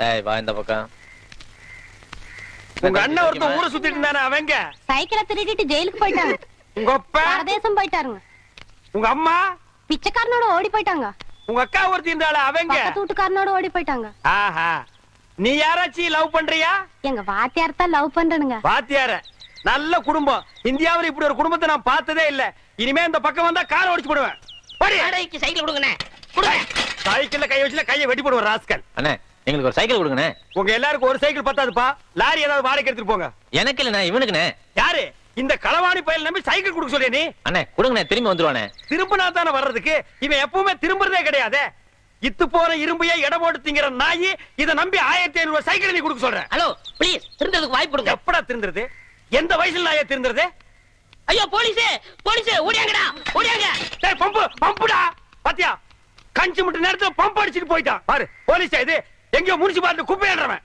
ஏய் வா இந்த பக்கம். உங்க அண்ணன் ஒருத்தன் ஊரை சுத்திட்டு இருந்தானே அவங்க சைக்கிளை திருடிட்டு ஜெயிலுக்கு போயிட்டாங்க. உங்க அப்பா பரதேசம் போயிட்டாருங்க. உங்க அம்மா பிச்சைக்காரனோட ஓடி போயிட்டாங்க. உங்க அக்கா ஒருத்தி இருந்தால அவங்க பக்கத்து வீட்டுக்காரனோட ஓடி போயிட்டாங்க. ஆஹா நீ யாராச்சும் லவ் பண்றியா? எங்க வாத்தியார் தான் லவ் பண்றனுங்க. வாத்தியார நல்ல குடும்பம். இந்தியாவுல இப்படி ஒரு குடும்பத்தை நான் பார்த்ததே இல்ல. இனிமே இந்த பக்கம் வந்தா காரை ஓடிச்சு போடுவேன். சைக்கிள் கொடுங்கண்ணே. கொடுங்க. சைக்கிள்ல கை வச்சுல கையை வெட்டி போடுவேன் ராஸ்கல். அண்ணே எங்களுக்கு ஒரு சைக்கிள் கொடுங்கண்ணே. உங்க எல்லாருக்கும் ஒரு சைக்கிள் பத்தாதுப்பா. லாரி ஏதாவது வாடகை எடுத்துட்டு போங்க. எனக்கு இல்லண்ணே இவனுக்குண்ணே. யாரு இந்த களவாணி பையல் நம்பி சைக்கிள் கொடுக்க சொல்லிய நீ? அண்ணே கொடுங்கண்ணே திரும்பி வந்துருவானே. திரும்பினா தானே வர்றதுக்கு. இவன் எப்பவுமே திரும்புறதே கிடையாது. இத்து போற இரும்பையே இட போட்டு திங்கிற நாயி இதை நம்பி 1500 சைக்கிள் நீ கொடுக்க சொல்ற. ஹலோ ப்ளீஸ் திருந்ததுக்கு வாய்ப்பு கொடுங்க. எப்படா திருந்துறது? எந்த வயசுல நாயே திருந்துறது? ஐயோ போலீஸ் போலீஸ் ஓடியாங்கடா ஓடியாங்க. டேய் பம்புடா. பாத்தியா கஞ்சி முட்டு நேரத்துல பம்ப் அடிச்சிட்டு போயிட்டான் பாரு. போலீஸ் இது எங்கயோ முனிசிபாலிட்டி குப்பையன்றவன்.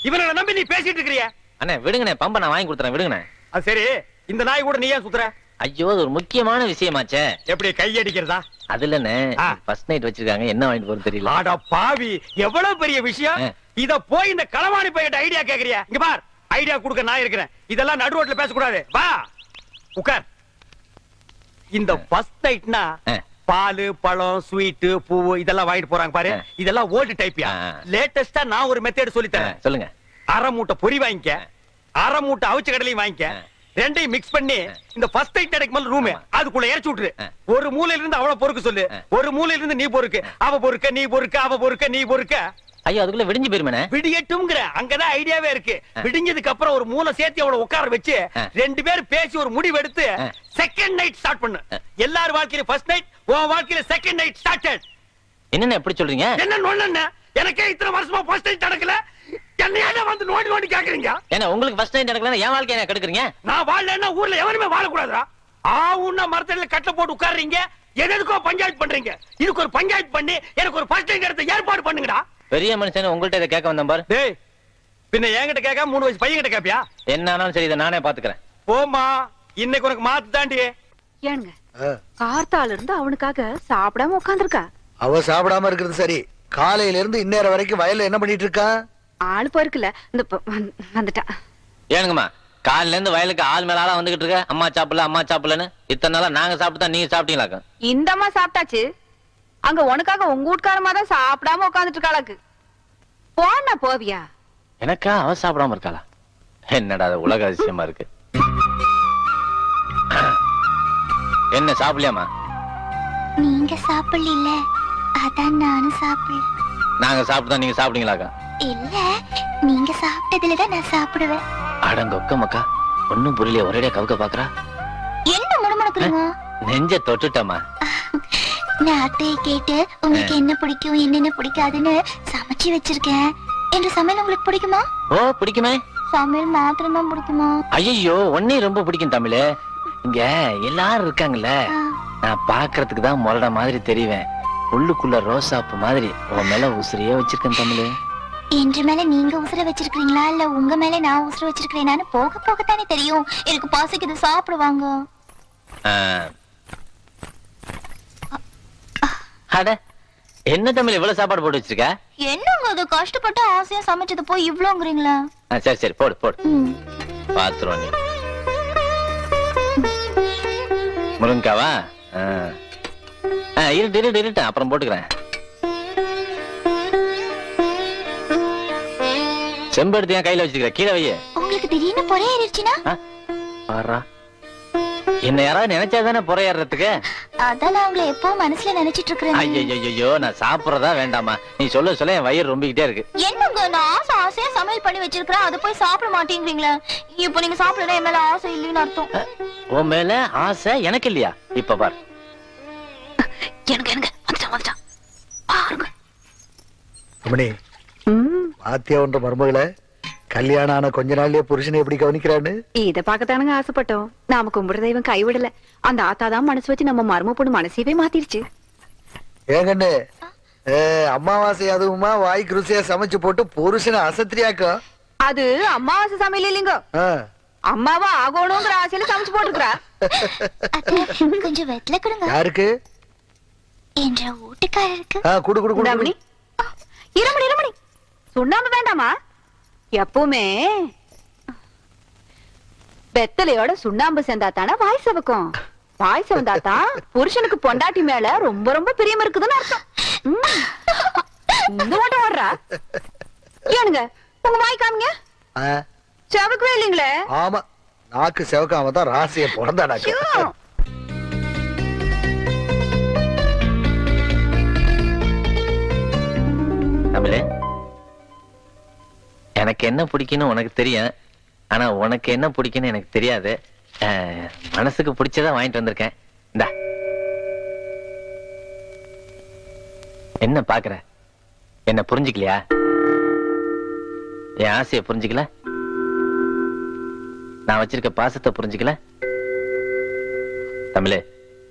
இவனை நம்பி நீ பேசிட்டு இருக்கறியே. அண்ணே விடுங்கண்ணே பம்ப நான் வாங்கி கொடுத்துறேன் விடுங்கண்ணே. அது சரி இந்த நாய் கூட நீ ஏன் சுத்துற? ஐயோ அது ஒரு முக்கியமான விஷயமாச்சே. எப்படி கை அடிக்கிறதா? அது இல்லண்ணே ஃபர்ஸ்ட் நைட் வச்சிருக்காங்க என்ன வாங்கிட்டு போறது தெரியல. ஆட பாவி எவ்வளவு பெரிய விஷயம். இத போய் இந்த களவாணி பையட்ட ஐடியா கேக்குறியா? இங்க பார் ஐடியா கொடுக்க நான் இருக்கிறேன். இதெல்லாம் நடு ரோட்ல பேசக்கூடாது. வா உட்கார். இந்த ஃபர்ஸ்ட் நைட்னா பால் பழம் ஸ்வீட் பூ இதெல்லாம் வாங்கிட்டு போறாங்க பாரு. இதெல்லாம் ஓல்டு டைப்யா. லேட்டஸ்டா நான் ஒரு மெத்தட் சொல்லி தரேன். சொல்லுங்க. அரை மூட்டை பொரி வாங்கிக்க, அரை மூட்டை அவிச்ச கடலையும் வாங்கிக்க. ரெண்டையும் மிக்ஸ் பண்ணி இந்த ஃபர்ஸ்ட் நைட் நடக்கும் போது ரூம் அதுக்குள்ள இறச்சி விட்டுரு. ஒரு மூலையில இருந்து அவள பொறுக்க சொல்லு, ஒரு மூலையில இருந்து நீ பொறுக்கு. அவ பொறுக்க நீ பொறுக்க, அவ பொறுக்க நீ பொறுக்க. ஐயோ அதுக்குள்ள விடிஞ்சு போயிருமே. விடியட்டும்ங்கற அங்கதான் ஐடியாவே இருக்கு. விடிஞ்சதுக்கு அப்புறம் ஒரு மூளை சேர்த்து அவளை உட்கார வச்சு 2 பேரும் பேசி ஒரு முடிவு எடுத்து செகண்ட் நைட் ஸ்டார்ட் பண்ணு. எல்லார் வாழ்க்கையில ஃபர்ஸ்ட் நைட், உன் வாழ்க்கையில செகண்ட் நைட் ஸ்டார்டட். என்னென்ன எப்படி சொல்றீங்க? என்ன நோண்ணே எனக்கே இத்தனை வருஷமா ஃபர்ஸ்ட் நைட் நடக்கல. என்னையால வந்து நோண்டி நோண்டி கேக்குறீங்க? ஏன்னா உங்களுக்கு ஃபர்ஸ்ட் நைட் நடக்கலன்னா என் வாழ்க்கைய என்ன கெடுக்குறீங்க? நான் வாழலன்னா ஊர்ல எவனுமே வாழக்கூடாதா? ஆவுன்னா மரத்தடியில கட்டை போட்டு உட்கார்றீங்க. எதுக்கோ பஞ்சாயத்து பண்றீங்க. இதுக்கு ஒரு பஞ்சாயத்து பண்ணி எனக்கு ஒரு ஃபர்ஸ்ட் நைட் எடுத்து ஏற்பாடு பண்ணுங்கடா. பெரிய மனுஷன் உங்கள்ட்ட இதை கேட்க வந்தேன் பாரு. டேய் பின்ன என்கிட்ட கேட்காம 3 வயசு பையன் கிட்ட கேப்பியா? என்ன ஆனாலும் சரி இதை நானே பாத்துக்கிறேன். போமா இன்னைக்கு உனக்கு மாத்து தாண்டி. ஏனுங்க கார்த்தால இருந்து அவனுக்காக சாப்பிடாம உட்கார்ந்திருக்கா. அவ சாப்பிடாம இருக்கிறது சரி. காலையில இருந்து இந்நேரம் வரைக்கும் வயல்ல என்ன பண்ணிட்டு இருக்கா? ஆளு போயிருக்குல இந்த வந்துட்டா. ஏனுங்கம்மா காலையில இருந்து வயலுக்கு ஆள் மேல ஆளா வந்துகிட்டு இருக்க. அம்மா சாப்பிடல அம்மா சாப்பிடலன்னு. இத்தனை நாளா நாங்க சாப்பிட்டா நீங்க சாப்பிட்டீங்களாக்கா? இந்த அம்மா சாப்பிட்டாச்சு. அங்க உனக்காக உங்க வீட்டுக்காரமா தான் சாப்பிடாம உட்கார்ந்துட்டு இருக்காளாக்கு. போனா போவியா? எனக்கா அவ சாப்பிடாம இருக்காளா? என்னடா அது உலக அதிசயமா இருக்கு. என்ன சாப்பிடலையாமா? நீங்க சாப்பிடல அதான் நானும் சாப்பிடல. நாங்க சாப்பிட்டா நீங்க சாப்பிட்டீங்களாக்கா? இல்ல நீங்க சாப்பிட்டதுலதான் நான் சாப்பிடுவேன். அடங்கொக்க மக்கா ஒன்னும் புரியல. ஒரேடியா கவுக்க பாக்குறா. என்ன முணுமுணுக்குறீங்க? நெஞ்ச தொட்டுட்டமா. நான் அத்தையை கேட்டு உங்களுக்கு என்ன பிடிக்கும் என்னென்ன பிடிக்காதுன்னு சமைச்சு வச்சிருக்கேன். என்ற சமையல் உங்களுக்கு பிடிக்குமா? ஓ பிடிக்குமே. சமையல் மாத்திரம் தான் பிடிக்குமா? ஐயோ ஒன்னே ரொம்ப பிடிக்கும் தமிழ். இங்க எல்லாரும் இருக்காங்கல்ல, நான் பாக்குறதுக்கு தான் முரட மாதிரி தெரிவேன். உள்ளுக்குள்ள ரோசாப்பு மாதிரி உன் மேல உசிரியே வச்சிருக்கேன் தமிழ். என்ற மேல நீங்க உசுர வச்சிருக்கீங்களா இல்ல உங்க மேல நான் உசுர வச்சிருக்கேனான்னு போக போகத்தானே தெரியும். எனக்கு பசிக்குது சாப்பிடுவாங்க. அட என்ன தமிழ் இவ்வளவு சாப்பாடு போட்டு வச்சிருக்க? என்னங்க அது கஷ்டப்பட்டு ஆசையா சமைச்சது போய் இவ்வளோங்கிறீங்களா? சரி சரி போடு போடு. பாத்துருவோம் நீ. முருங்காவா? இருட்டு இருட்டு இருட்டு அப்புறம் போட்டுக்கிறேன். செம்பெடுத்து என் கையில வச்சிருக்க கீழே வைய. உங்களுக்கு திடீர்னு பொறை ஏறிடுச்சுனா? பாரா என்ன யாராவது நினைச்சாதானே பொறையறதுக்கு? அதான் நான் உங்களை எப்போ மனசுல நினைச்சிட்டு இருக்கேன். ஐயோ நான் சாப்பிடறதா வேண்டாமா? நீ சொல்ல சொல்ல என் வயிறு ரொம்பிக்கிட்டே இருக்கு. என்னங்க நான் ஆசையா சமையல் பண்ணி வச்சிருக்கேன் அதை போய் சாப்பிட மாட்டேங்கிறீங்களா? இப்போ நீங்க சாப்பிடல என் மேல ஆசை இல்லைன்னு அர்த்தம். உன் மேல ஆசை எனக்கு இல்லையா? இப்ப பாரு எனக்கு வந்துட்டான் பாருங்க. அம்மணி பாத்தியா ஒன்ற மருமகளை கல்யாணம் ஆன கொஞ்ச நாள்லயே புருஷனை எப்படி கவனிக்கிறான்னு? இத பாக்கத்தானுங்க ஆசைப்பட்டோம். நாம கும்பிடுற தெய்வம் கைவிடல. அந்த ஆத்தாதான் மனசு வச்சு நம்ம மரும பொண்ணு மனசையவே மாத்திருச்சு. ஏங்கண்ணு அம்மாவாசை அதுவுமா வாய்க்கு ருசியா சமைச்சு போட்டு புருஷனை அசத்திரியாக்கும். அது அம்மாவாசை சமையல் இல்லைங்க, அம்மாவா ஆகணுங்கிற ஆசையில சமைச்சு போட்டுக்கிறா. கொஞ்சம் வெத்தல கொடுங்க. யாருக்கு? என்ற வீட்டுக்காரருக்கு. குடு குடு குடு. இருமணி இருமணி சுண்ணாம்பு வேண்டாமா? எப்பவுமே வெத்தலையோட சுண்ணாம்பு சேர்ந்தா தானே வாய் சவக்கும். வாய் சவந்தாதான் புருஷனுக்கு பொண்டாட்டி மேல ரொம்ப ரொம்ப பிரியம் இருக்குதுன்னு அர்த்தம். இந்த ஓட்டம் ஓடுறா ஏனுங்க, உங்க வாய் காமிங்க. செவக்கவே இல்லீங்களே. ஆமா, நாக்கு செவக்காம தான் ராசியை பிறந்தாடாச்சு. தமிழே, எனக்கு என்ன பிடிக்குன்னு உனக்கு தெரியும், ஆனா உனக்கு என்ன பிடிக்குன்னு எனக்கு தெரியாது. மனசுக்கு பிடிச்சதா வாங்கிட்டு வந்திருக்கேன். இந்தா. என்ன பாக்குற? என்ன புரிஞ்சுக்கலையா? என் ஆசைய புரிஞ்சுக்கல? நான் வச்சிருக்க பாசத்தை புரிஞ்சுக்கல? தமிழே,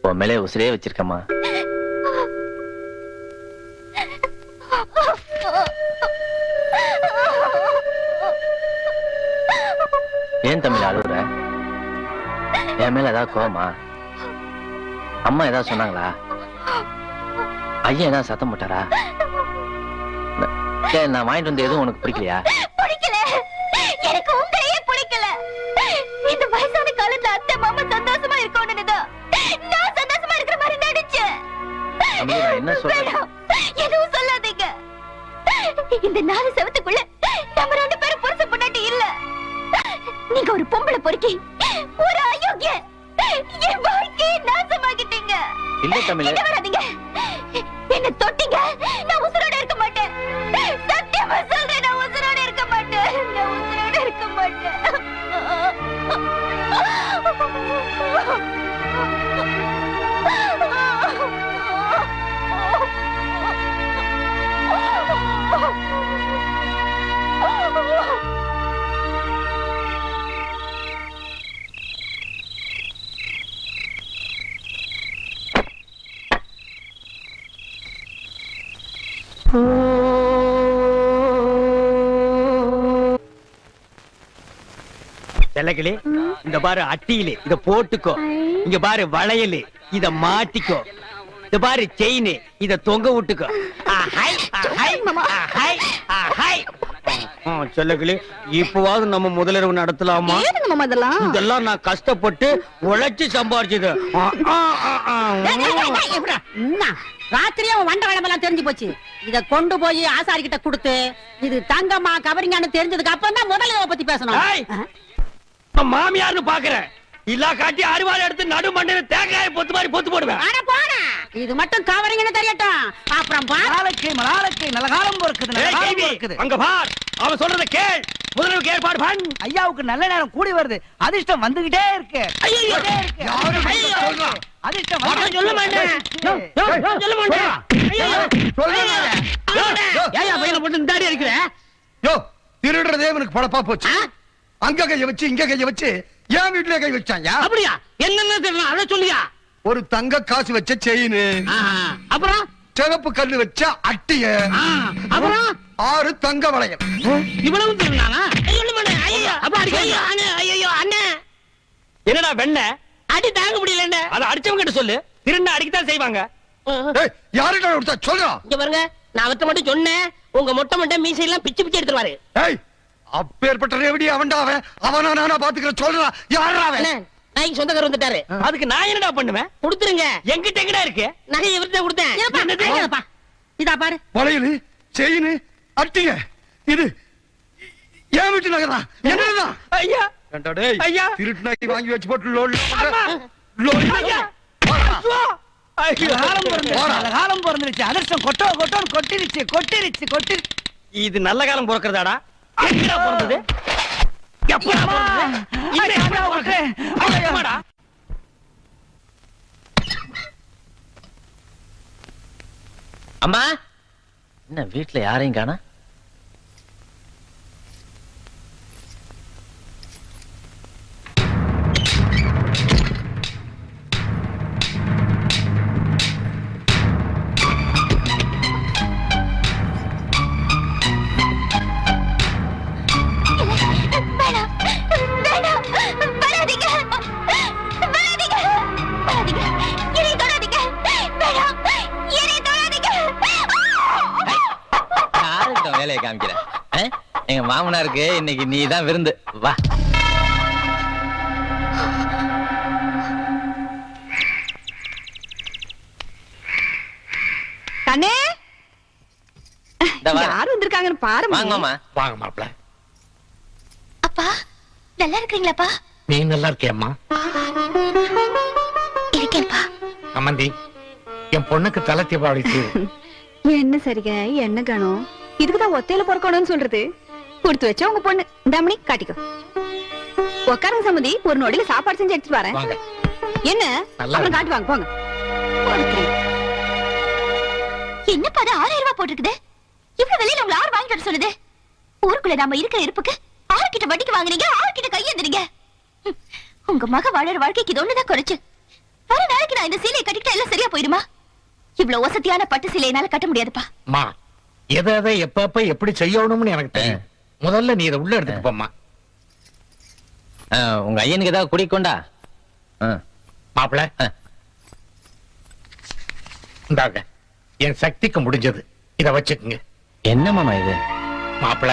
உன் மேலே உசிரே வச்சிருக்கம்மா. ஏன் தமிழ் அழுகுற? என் மேல ஏதாவது கோவமா? அம்மா ஏதாவது சொன்னாங்களா? ஐயா ஏதாவது சத்தம் போட்டாரா? நான் வாங்கிட்டு வந்து எதுவும் உனக்கு பிடிக்கலையா? பிடிக்கல, எனக்கு உங்களையே பிடிக்கல. இந்த வயசான காலத்துல அத்தை மாமா சந்தோஷமா இருக்கணும்னு தான் நான் சந்தோஷமா இருக்கிற மாதிரி நடிச்சேன். நான் என்ன சொல்றேன்? எதுவும் சொல்லாதீங்க. இந்த 4 செவத்துக்குள்ள நம்ம 2 பேரும் புருஷ பொண்டாட்டி இல்ல. நீங்க ஒரு பொம்பளை பொறுக்கி, ஒரு அயோக்கிய. என் வாழ்க்கையை நாசமாக்கிட்டீங்க. இல்ல தமிழ், கிட்ட வராதீங்க. என்ன தொட்டீங்க, நான் உசுரோட இருக்க மாட்டேன். சத்தியமா சொல்றேன், நான் உசுரோட இருக்க மாட்டேன். நான் உசுரோட இருக்க மாட்டேன். செல்லக்கிளி, இந்த பாரு அட்டியிலே இத போட்டுக்கோ. இங்க பாரு வளையலு, இத மாட்டிக்கோ. இந்த பாரு செயின், இத தொங்க விட்டுக்கோ. செல்லக்கிளி, இப்பவாவது நம்ம முதலிரவு நடத்தலாமா? இதெல்லாம் நான் கஷ்டப்பட்டு உழைச்சு சம்பாரிச்சது. ராத்திரியே வண்ட வேலைமெல்லாம் தெரிஞ்சு போச்சு. இத கொண்டு போய் ஆசாரி கிட்ட கொடுத்து இது தங்கம்மா கவரிங்கான்னு தெரிஞ்சதுக்கு அப்புறம் தான் முதலிரவை பத்தி பேசணும். மாமியார்னு பாக்குறேன், இல்லா காட்டி அறுவாள் எடுத்து நடு மண்ணில தேங்காய பொத்து மாதிரி பொத்து போடுவேன். இது மட்டும் கவரிங்கன்னு தெரியட்டும், அப்புறம் மலாலக்கு நல்ல காலம் பொறுக்குது. அங்க பார், அவன் சொல்றத கேள். முதல்வர் ஏற்பாடு பண்ண. ஐயாவுக்கு நல்ல நேரம் கூடி வருது. அதிர்ஷ்டம் வந்துகிட்டே இருக்கு. அதிர்ஷ்டம் சொல்ல மாட்டேன். சொல்ல மாட்டேன். ஏயா பையனை போட்டு தாடி அடிக்கிற? யோ, திருடுறதே இவனுக்கு பழப்பா போச்சு. அங்க கைய வச்சு இங்க கைய வச்சு ஏன் வீட்டுல கை வச்சாயா? அப்படியா? என்னன்னு தெரியல, அத சொல்லியா? ஒரு தங்க காசு வச்ச செயின், அப்புறம் சிவப்பு கல்லு வச்ச அட்டிய, அப்புறம் 6 தங்க வளையம். இவ்வளவு திருநானா? என்னடா வெண்ண அடி தாங்க முடியல. அத அடிச்சவங்க கிட்ட சொல்லு, திருண்ண அடிக்கத்தான் செய்வாங்க. யாருடா கொடுத்தா சொல்றா? இங்க பாருங்க, நான் அவர்ட்ட மட்டும் சொன்னேன், உங்க மொட்டை மொட்டை மீசை எல்லாம் பிச்சு பிச்சு எடுத்துருவாரு. அப்பேற்பட்ட ரேவடி அவன்டாவே, அவனா நானா பாத்துக்கிற சொல்றா? யாரா அவன்? நாய்க்கு சொந்தக்காரர் வந்துட்டாரு. அதுக்கு நான் என்னடா பண்ணுவேன்? கொடுத்துருங்க. எங்கிட்ட எங்கடா இருக்கு? நகை இவர்கிட்ட கொடுத்தேன். இதா பாரு. வளையல், செயின், அட்டிய, இது ஏன் வீட்டு நகரா? என்னதான் ஐயா? ஐயா, திருட்டு நகை வாங்கி வச்சு போட்டு லோல் காலம் பிறந்துருச்சு. அதிர்ஷ்டம் கொட்டிருச்சு. இது நல்ல காலம் பிறக்கிறதாடா? எங்கடா பிறந்தது? எப்படா பிறந்தது? அம்மா, என்ன வீட்டுல யாரையும் காணா? எங்க மாமனாருக்கு இன்னைக்கு நீ தான் விருந்து. வா. கண்ணே இந்தா வா. யார் வந்திருக்காங்கன்னு பாரு வாங்க மாமா. வாங்க மாப்பிள. அப்பா நல்லா இருக்கீங்களாப்பா? நீ நல்லா இருக்கியம்மா? இருக்கேன்ப்பா. அம்மந்தி, என் பொண்ணுக்கு தலை தீபாவளி. என்ன சரிக என்ன காணும்? இதுக்குதான் ஒத்தையில பொறக்கணும்னு சொல்றது. கொடுத்து வச்ச உங்க பொண்ணு இந்தாமணி காட்டிக்கோ. உட்காருங்க சம்மதி, ஒரு நொடியில சாப்பாடு செஞ்சு எடுத்துட்டு வரேன். வாங்க. என்ன நல்லா அப்புறம் காட்டு வாங்க போங்க. என்னப்பா அது 6000 ரூபாய் போட்டுருக்குது? இவ்வளவு வெளியில உங்களை யார் வாங்கிட்டு வர சொல்லுது? ஊருக்குள்ள நாம இருக்கிற இருப்புக்கு 6 கிட்ட வட்டிக்கு வாங்குறீங்க, 6 கிட்ட கையேந்துறீங்க. உங்க மக வாழற வாழ்க்கைக்கு இது ஒண்ணுதான் குறைச்சு. வர நாளைக்கு நான் இந்த சீலையை கட்டிக்கிட்டா எல்லாம் சரியா போயிடுமா? இவ்வளவு வசதியான பட்டு சீலை என்னால கட்ட முடியாதுப்பா. மா, எதை எதை எப்ப எப்படி செய்யணும்னு எனக்கு தெரியும். முதல்ல நீ இதை உள்ள எடுத்துட்டு போம்மா. உங்க ஐயனுக்கு ஏதாவது குடிக்கொண்டா? மாப்பிள, இந்தாங்க என் சக்திக்கு முடிஞ்சது. இத வச்சுக்குங்க. என்ன மாமா இது? மாப்பிள,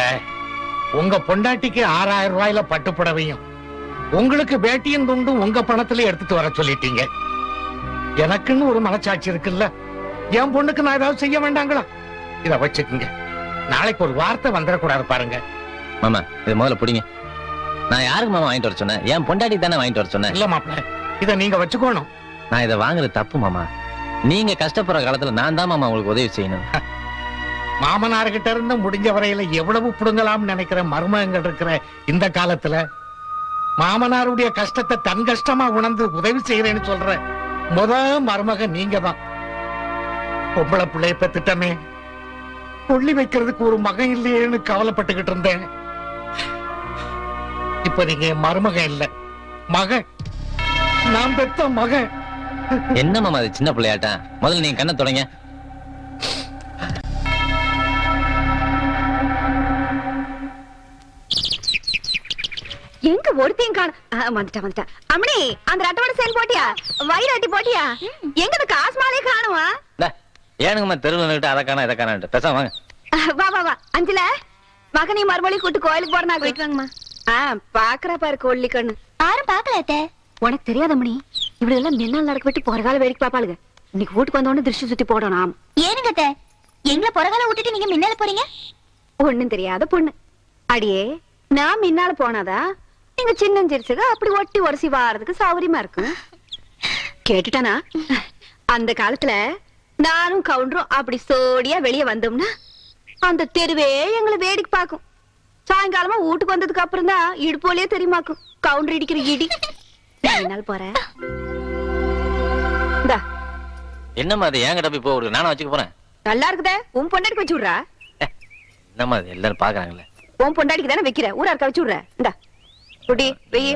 உங்க பொண்டாட்டிக்கு 6000 ரூபாயில பட்டு புடவையும் உங்களுக்கு வேட்டியும் துண்டும் உங்க பணத்துல எடுத்துட்டு வர சொல்லிட்டீங்க. எனக்குன்னு ஒரு மனச்சாட்சி இருக்குல்ல, என் பொண்ணுக்கு நான் ஏதாவது செய்ய வேண்டாங்களா? இத வச்சுக்குங்க. நாளைக்கு ஒரு வார்த்தை வந்துடக்கூடாது பாருங்க. மாமா இது முதல்ல பிடிங்க. நான் யாருக்கு மாமா வாங்கிட்டு வர சொன்னேன்? என் பொண்டாட்டி தானே வாங்கிட்டு வர சொன்னேன். இல்ல மாப்பிள, இத நீங்க வச்சுக்கோணும். நான் இதை வாங்குறது தப்பு மாமா. நீங்க கஷ்டப்படுற காலத்துல நான் தான் மாமா உங்களுக்கு உதவி செய்யணும். மாமனார்கிட்ட இருந்து முடிஞ்ச வரையில எவ்வளவு புடுங்கலாம்னு நினைக்கிற மருமகங்கள் இருக்கிற இந்த காலத்துல மாமனாருடைய கஷ்டத்தை தன் கஷ்டமா உணர்ந்து உதவி செய்யறேன்னு சொல்ற மருமக நீங்க தான். பொம்பளை பிள்ளைய பெத்துட்டமே, கொள்ளி வைக்கிறதுக்கு ஒரு மகன் இல்லையேன்னு கவலைப்பட்டுக்கிட்டு இருந்தேன். இப்ப நீங்க மருமகன் இல்ல, மகன். நான் பெத்த மகன். என்ன மாமா அது சின்ன பிள்ளையாட்டா? முதல்ல நீங்க கண்ணை தொடங்க. எங்க ஒருத்தையும் காணும்? வந்துட்டா. அம்மணி, அந்த ரட்டோட சேல் போட்டியா? வயிறு அட்டி போட்டியா? எங்க இந்த காசுமாலே காணுமா? ஏனுங்கம்மா தெருவில் நின்னுட்டு அதை காணா இதை காணான்ட்டு பேசாம வாங்க. வா வா வா. அஞ்சல மகனி மறுமொழி கூட்டு கோயிலுக்கு போறனா? போயிட்டு வாங்கம்மா. பாக்குறா பாரு கொள்ளி கண்ணு. யாரும் பாக்கல அத்தை. உனக்கு தெரியாத மணி, இப்படி எல்லாம் மின்னல் நடக்க விட்டு பொறகால வேடிக்கை பாப்பாளுங்க. இன்னைக்கு வீட்டுக்கு வந்தோடனே திருஷ்டி சுத்தி போடணும். ஏனுங்க அத்தை, எங்களை பொறகால விட்டுட்டு நீங்க மின்னால போறீங்க? ஒண்ணும் தெரியாத பொண்ணு. அடியே, நான் மின்னால போனாதா நீங்க சின்னஞ்சிரிச்சுக அப்படி ஒட்டி உரசி வாரதுக்கு சௌகரியமா இருக்கும். கேட்டுட்டானா? அந்த காலத்துல நானும் கவுண்டரும் அப்படி சோடியா வெளியே வந்தோம்னா அந்த தெருவே எங்களை வேடிக்கை பார்க்கும். சாயங்காலமா வீட்டுக்கு வந்ததுக்கு அப்புறம் தான் இடுப்போலயே தெரியுமாக்கும் கவுண்டர் இடிக்கிற இடி. என்னால் போறேன். என்னம்மா அது என்கிட்ட போய் போடுங்க, நானும் வச்சுக்க போறேன். நல்லா இருக்குதே, உன் பொண்டாட்டிக்கு வச்சு விடுறா. என்னம்மா அது எல்லாரும் பாக்குறாங்களே. உன் பொண்டாட்டிக்கு தானே வைக்கிற, ஊரா இருக்க வச்சு விடுற. இந்தா குடி வெயி.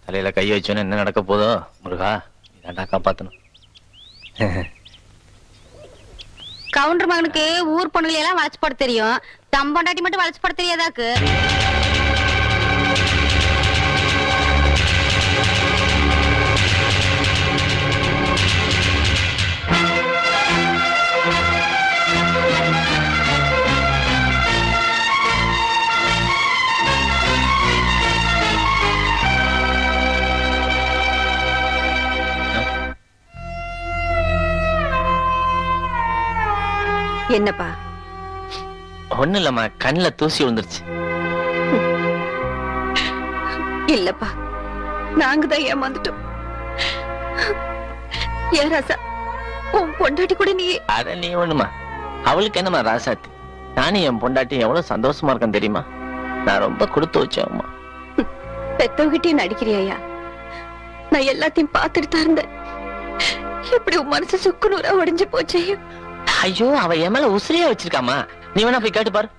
தலையில கை வச்சோன்னு என்ன நடக்க போதோ முருகா, இதாண்டா காப்பாத்தணும். கவுண்டர் மகனுக்கு ஊர் பொண்ணுல எல்லாம் வளைச்சு போட தெரியும், தம் பொண்டாட்டி மட்டும் வளைச்சு போட தெரியாதாக்கு? என்னப்பா? ஒண்ணு இல்லம்மா, கண்ணுல தூசி விழுந்துருச்சு. இல்லப்பா, நாங்க தான் ஏமாந்துட்டோம். ஏன் ராசா, உன் பொண்டாட்டி கூட நீ? அத நீ ஒண்ணுமா, அவளுக்கு என்னமா ராசாத்தி? நானும் என் பொண்டாட்டி எவ்வளவு சந்தோஷமா இருக்கேன் தெரியுமா? நான் ரொம்ப கொடுத்து வச்சேன்மா. பெத்தவகிட்டே நடிக்கிறியா? நான் எல்லாத்தையும் பார்த்துட்டு தான் இருந்தேன். எப்படி உன் மனசு சுக்குநூறா உடைஞ்சு போச்சே? ஐயோ, அவ என் மேல உசிரியா வச்சிருக்காமா. நீ வேணா போய் கேட்டு பாரு.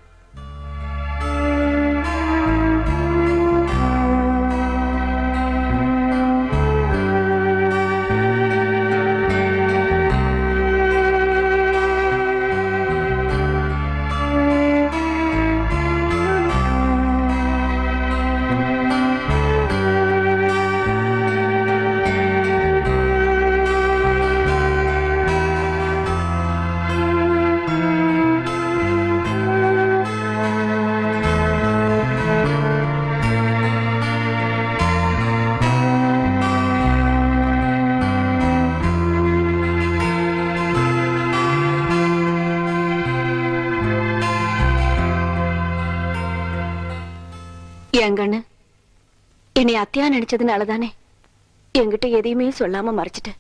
என் கண்ணு என்னை அத்தியா நினைச்சதுனாலதானே என்கிட்ட எதையுமே சொல்லாம மறைச்சிட்ட.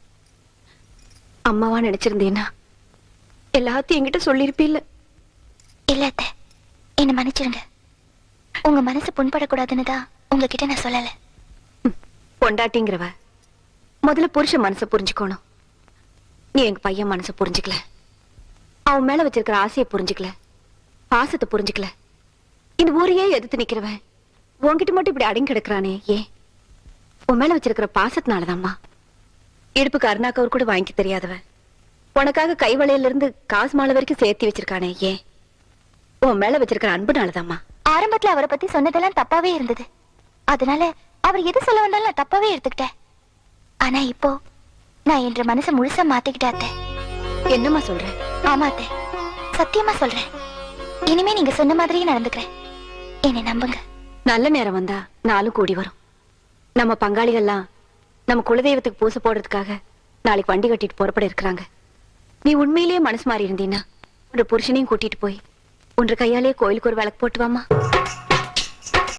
அம்மாவா நினைச்சிருந்தேன்னா எல்லாத்தையும் என்கிட்ட சொல்லிருப்பில்ல. இல்ல அத்தை, என்ன மன்னிச்சிருங்க. உங்க மனசு புண்படக்கூடாதுன்னு தான் உங்ககிட்ட நான் சொல்லல. பொண்டாட்டிங்கிறவ முதல்ல புருஷன் மனசை புரிஞ்சுக்கணும். நீ எங்க பையன் மனசை புரிஞ்சுக்கல, அவன் மேல வச்சிருக்கிற ஆசையை புரிஞ்சுக்கல, பாசத்தை புரிஞ்சுக்கல. இந்த ஊரையே எதிர்த்து நிக்கிறவன் உன்கிட்ட மட்டும் இப்படி அடங்கி கிடக்குறானே, ஏன்? உன் மேல வச்சிருக்கிற பாசத்தினாலதாம்மா. இடுப்புக்கு அருணாக்கவர் கூட வாங்கி தெரியாதவன் உனக்காக கைவளையில இருந்து காசு மாலை வரைக்கும் சேர்த்து வச்சிருக்கானே, ஏன்? உன் மேல வச்சிருக்கிற அன்புனாலதாம்மா. ஆரம்பத்துல அவரை பத்தி சொன்னதெல்லாம் தப்பாவே இருந்தது. அதனால அவர் எது சொல்ல வந்தாலும் நான் தப்பாவே எடுத்துக்கிட்டேன். ஆனா இப்போ நான் என்ற மனசை முழுசா மாத்திக்கிட்டாத்தே. என்னம்மா சொல்ற? ஆமா அத்தை, சத்தியமா சொல்றேன். இனிமே நீங்க சொன்ன மாதிரியே நடந்துக்கிறேன். என்னை நம்புங்க. நல்ல நேரம் வந்தா நாளும் கூடி வரும். நம்ம பங்காளிகள்லாம் நம்ம குலதெய்வத்துக்கு பூசை போடுறதுக்காக நாளைக்கு வண்டி கட்டிட்டு புறப்பட இருக்கிறாங்க. நீ உண்மையிலேயே மனசு மாறி இருந்தீன்னா உன் புருஷனையும் கூட்டிட்டு போய் உன்ற கையாலேயே கோயிலுக்கு ஒரு விளக்கு போட்டு வாமா.